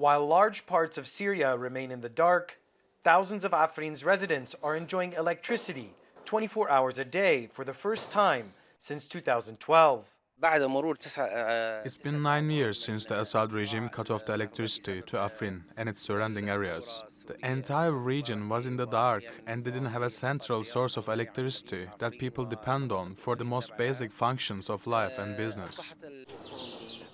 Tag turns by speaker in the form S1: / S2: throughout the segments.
S1: While large parts of Syria remain in the dark, thousands of Afrin's residents are enjoying electricity 24 hours a day for the first time since 2012.
S2: It's been 9 years since the Assad regime cut off the electricity to Afrin and its surrounding areas. The entire region was in the dark and didn't have a central source of electricity that people depend on for the most basic functions of life and business.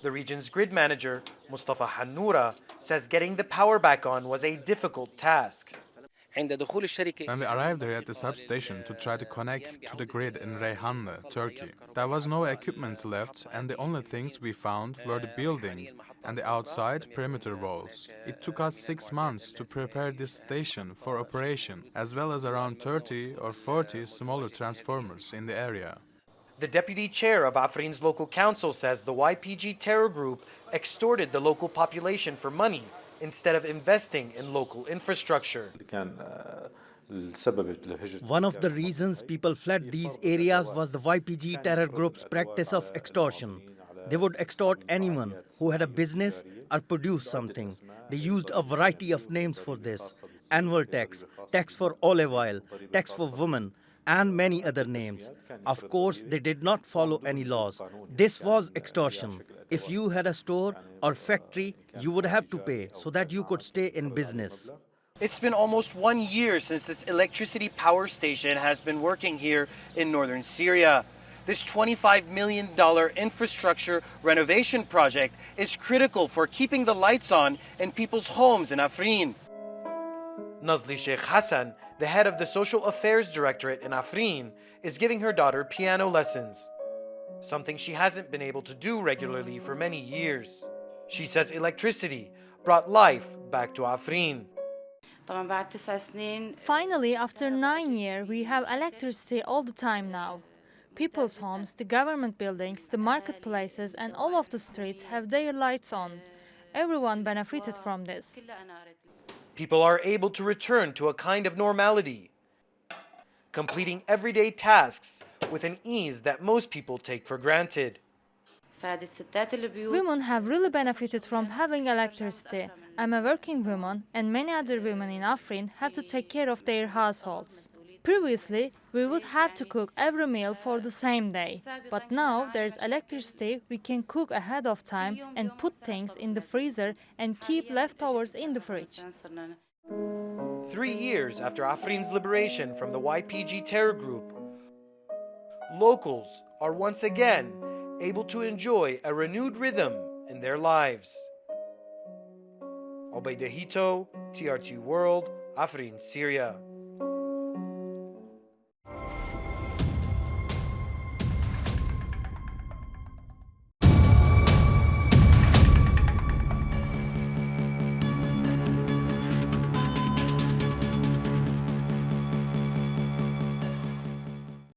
S1: The region's grid manager, Mustafa Hannoura, says getting the power back on was a difficult task.
S2: When we arrived there at the substation to try to connect to the grid in Reyhanlı, Turkey, there was no equipment left and the only things we found were the building and the outside perimeter walls. It took us 6 months to prepare this station for operation, as well as around 30 or 40 smaller transformers in the area.
S1: The deputy chair of Afrin's local council says the YPG terror group extorted the local population for money instead of investing in local infrastructure.
S3: One of the reasons people fled these areas was the YPG terror group's practice of extortion. They would extort anyone who had a business or produced something. They used a variety of names for this: annual tax, tax for olive oil, tax for women, and many other names. Of course, they did not follow any laws. This was extortion. If you had a store or factory, you would have to pay so that you could stay in business.
S1: It's been almost 1 year since this electricity power station has been working here in northern Syria. This $25 million infrastructure renovation project is critical for keeping the lights on in people's homes in Afrin. Nazli Sheikh Hassan, the head of the Social Affairs Directorate in Afrin, is giving her daughter piano lessons, something she hasn't been able to do regularly for many years. She says electricity brought life back to Afrin.
S4: Finally, after 9 years, we have electricity all the time now. People's homes, the government buildings, the marketplaces, and all of the streets have their lights on. Everyone benefited from this.
S1: People are able to return to a kind of normality, completing everyday tasks with an ease that most people take for granted.
S4: Women have really benefited from having electricity. I'm a working woman, and many other women in Afrin have to take care of their households. Previously, we would have to cook every meal for the same day. But now there's electricity, we can cook ahead of time and put things in the freezer and keep leftovers in the fridge.
S1: 3 years after Afrin's liberation from the YPG terror group, locals are once again able to enjoy a renewed rhythm in their lives. Obeideh Hito, TRT World, Afrin, Syria.